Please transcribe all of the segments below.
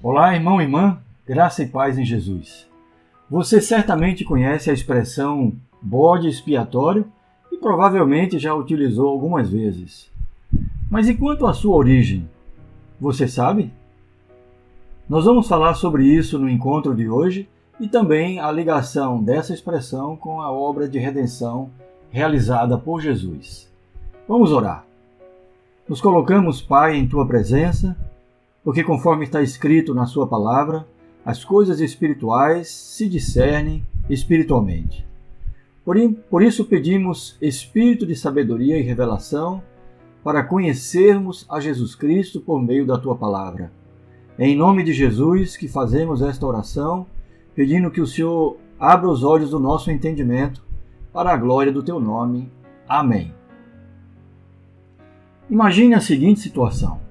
Olá, irmão e irmã, graça e paz em Jesus. Você certamente conhece a expressão bode expiatório e provavelmente já utilizou algumas vezes. Mas e quanto à sua origem? Você sabe? Nós vamos falar sobre isso no encontro de hoje e também a ligação dessa expressão com a obra de redenção realizada por Jesus. Vamos orar. Nos colocamos, Pai, em Tua presença, porque conforme está escrito na Sua palavra, as coisas espirituais se discernem espiritualmente. Por isso pedimos espírito de sabedoria e revelação para conhecermos a Jesus Cristo por meio da Tua palavra. É em nome de Jesus que fazemos esta oração, pedindo que o Senhor abra os olhos do nosso entendimento para a glória do Teu nome. Amém. Imagine a seguinte situação.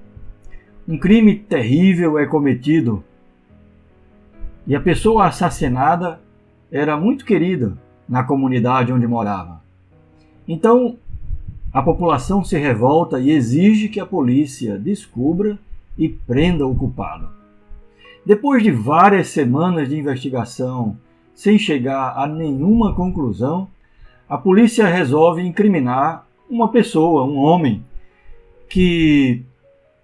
Um crime terrível é cometido e a pessoa assassinada era muito querida na comunidade onde morava. Então, a população se revolta e exige que a polícia descubra e prenda o culpado. Depois de várias semanas de investigação sem chegar a nenhuma conclusão, a polícia resolve incriminar uma pessoa, um homem, que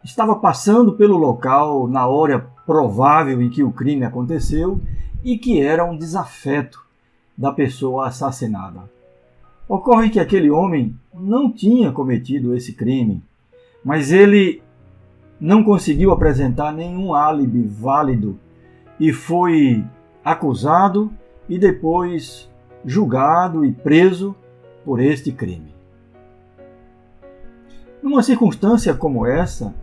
estava passando pelo local na hora provável em que o crime aconteceu e que era um desafeto da pessoa assassinada. Ocorre que aquele homem não tinha cometido esse crime, mas ele não conseguiu apresentar nenhum álibi válido e foi acusado e depois julgado e preso por este crime. Numa circunstância como essa,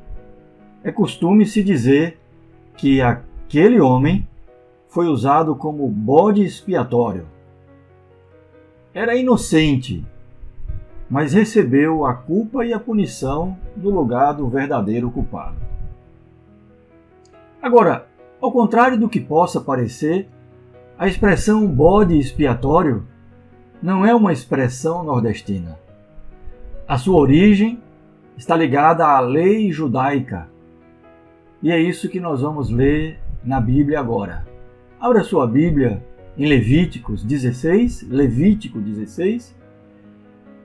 é costume se dizer que aquele homem foi usado como bode expiatório. Era inocente, mas recebeu a culpa e a punição no lugar do verdadeiro culpado. Agora, ao contrário do que possa parecer, a expressão bode expiatório não é uma expressão nordestina. A sua origem está ligada à lei judaica. E é isso que nós vamos ler na Bíblia agora. Abra sua Bíblia em Levítico 16,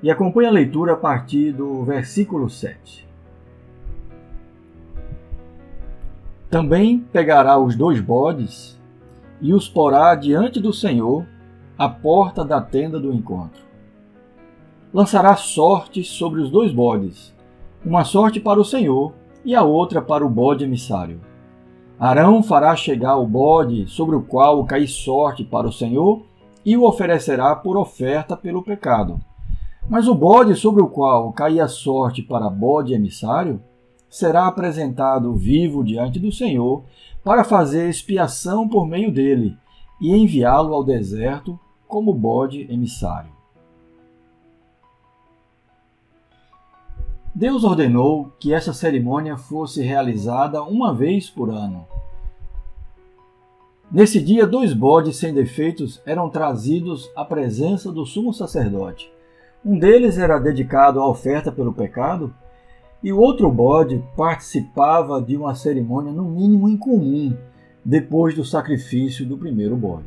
e acompanhe a leitura a partir do versículo 7. Também pegará os 2 bodes e os porá diante do Senhor à porta da tenda do encontro. Lançará sortes sobre os 2 bodes, uma sorte para o Senhor e a outra para o bode emissário. Arão fará chegar o bode sobre o qual cair sorte para o Senhor e o oferecerá por oferta pelo pecado. Mas o bode sobre o qual cair a sorte para bode emissário será apresentado vivo diante do Senhor para fazer expiação por meio dele e enviá-lo ao deserto como bode emissário. Deus ordenou que essa cerimônia fosse realizada uma vez por ano. Nesse dia, 2 bodes sem defeitos eram trazidos à presença do sumo sacerdote. Um deles era dedicado à oferta pelo pecado e o outro bode participava de uma cerimônia no mínimo incomum depois do sacrifício do primeiro bode.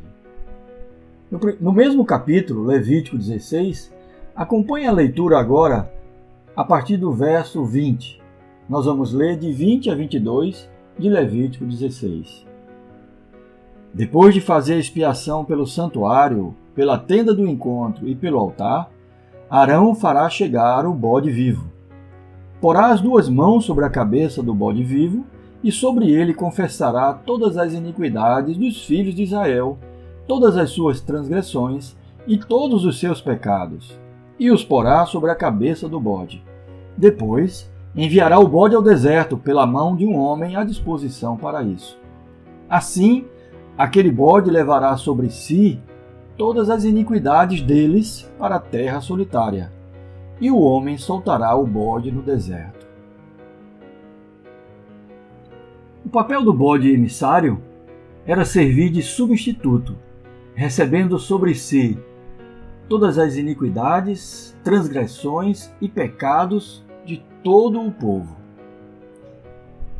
No mesmo capítulo, Levítico 16, acompanhe a leitura agora a partir do verso 20. Nós vamos ler de 20 a 22 de Levítico 16. Depois de fazer expiação pelo santuário, pela tenda do encontro e pelo altar, Arão fará chegar o bode vivo. Porá as 2 mãos sobre a cabeça do bode vivo e sobre ele confessará todas as iniquidades dos filhos de Israel, todas as suas transgressões e todos os seus pecados, e os porá sobre a cabeça do bode. Depois, enviará o bode ao deserto pela mão de um homem à disposição para isso. Assim, aquele bode levará sobre si todas as iniquidades deles para a terra solitária, e o homem soltará o bode no deserto. O papel do bode emissário era servir de substituto, recebendo sobre si todas as iniquidades, transgressões e pecados de todo o povo.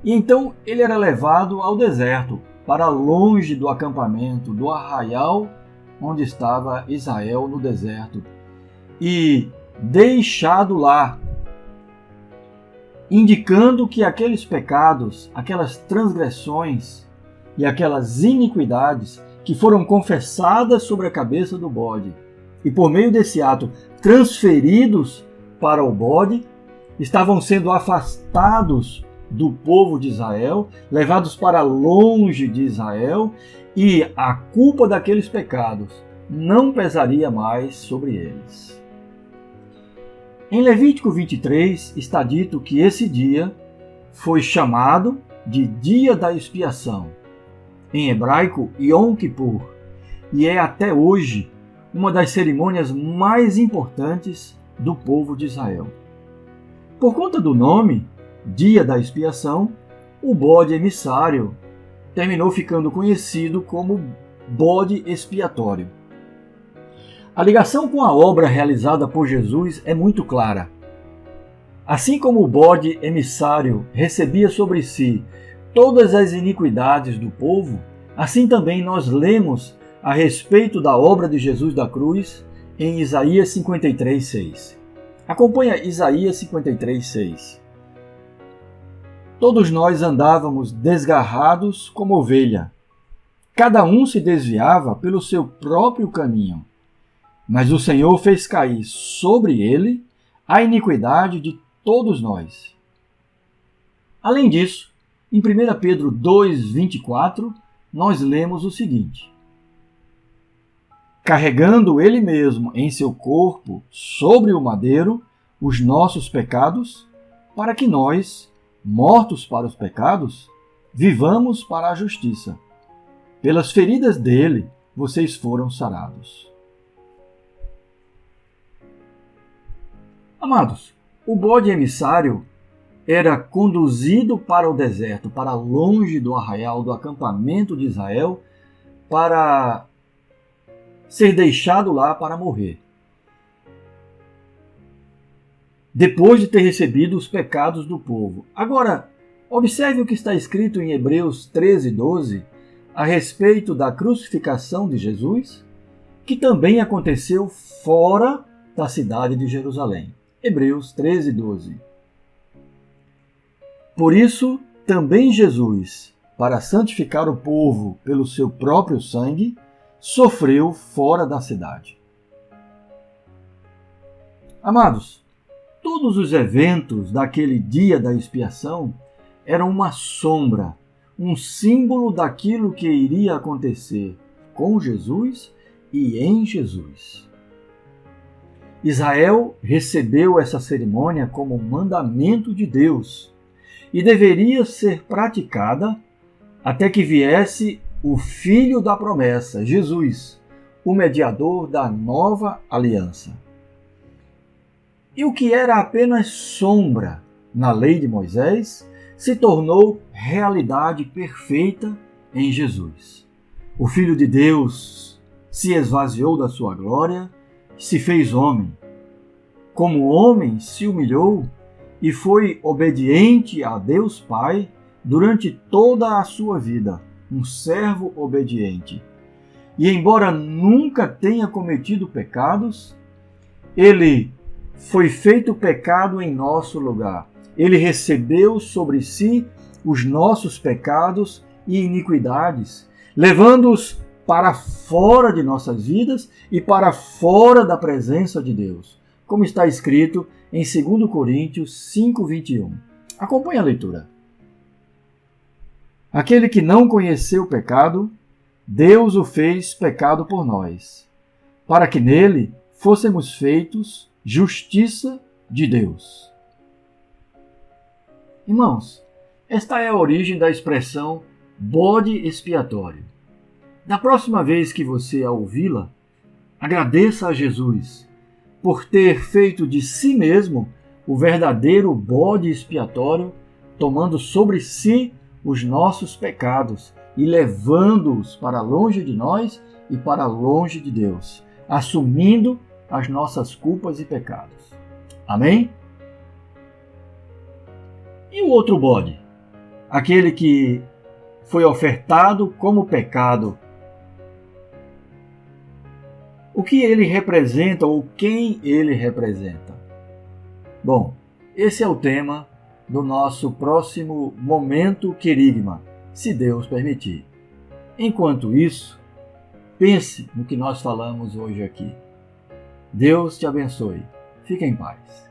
E então ele era levado ao deserto, para longe do acampamento, do arraial onde estava Israel no deserto, e deixado lá, indicando que aqueles pecados, aquelas transgressões e aquelas iniquidades que foram confessadas sobre a cabeça do bode e por meio desse ato transferidos para o bode, estavam sendo afastados do povo de Israel, levados para longe de Israel, e a culpa daqueles pecados não pesaria mais sobre eles. Em Levítico 23 está dito que esse dia foi chamado de Dia da Expiação, em hebraico Yom Kippur, e é até hoje uma das cerimônias mais importantes do povo de Israel. Por conta do nome, Dia da Expiação, o bode emissário terminou ficando conhecido como bode expiatório. A ligação com a obra realizada por Jesus é muito clara. Assim como o bode emissário recebia sobre si todas as iniquidades do povo, assim também nós lemos a respeito da obra de Jesus da cruz em Isaías 53:6. Acompanha Isaías 53:6. Todos nós andávamos desgarrados como ovelha. Cada um se desviava pelo seu próprio caminho. Mas o Senhor fez cair sobre ele a iniquidade de todos nós. Além disso, em 1 Pedro 2:24, nós lemos o seguinte: carregando ele mesmo em seu corpo sobre o madeiro os nossos pecados, para que nós, mortos para os pecados, vivamos para a justiça. Pelas feridas dele, vocês foram sarados. Amados, o bode emissário era conduzido para o deserto, para longe do arraial, do acampamento de Israel, para ser deixado lá para morrer. Depois de ter recebido os pecados do povo. Agora, observe o que está escrito em Hebreus 13:12 a respeito da crucificação de Jesus, que também aconteceu fora da cidade de Jerusalém. Hebreus 13:12. Por isso, também Jesus, para santificar o povo pelo seu próprio sangue, sofreu fora da cidade. Amados, todos os eventos daquele dia da expiação eram uma sombra, um símbolo daquilo que iria acontecer com Jesus e em Jesus. Israel recebeu essa cerimônia como um mandamento de Deus e deveria ser praticada até que viesse o Filho da promessa, Jesus, o mediador da nova aliança. E o que era apenas sombra na lei de Moisés se tornou realidade perfeita em Jesus. O Filho de Deus se esvaziou da sua glória, se fez homem. Como homem, se humilhou e foi obediente a Deus Pai durante toda a sua vida, um servo obediente. E embora nunca tenha cometido pecados, ele foi feito pecado em nosso lugar. Ele recebeu sobre si os nossos pecados e iniquidades, levando-os para fora de nossas vidas e para fora da presença de Deus, como está escrito em 2 Coríntios 5:21. Acompanhe a leitura. Aquele que não conheceu o pecado, Deus o fez pecado por nós, para que nele fôssemos feitos justiça de Deus. Irmãos, esta é a origem da expressão bode expiatório. Da próxima vez que você a ouvi-la, agradeça a Jesus por ter feito de si mesmo o verdadeiro bode expiatório, tomando sobre si os nossos pecados e levando-os para longe de nós e para longe de Deus, assumindo as nossas culpas e pecados. Amém? E o outro bode? aquele que foi ofertado como pecado. O que ele representa ou quem ele representa? Bom, esse é o tema do nosso próximo Momento Querigma, se Deus permitir. Enquanto isso, pense no que nós falamos hoje aqui. Deus te abençoe. Fique em paz.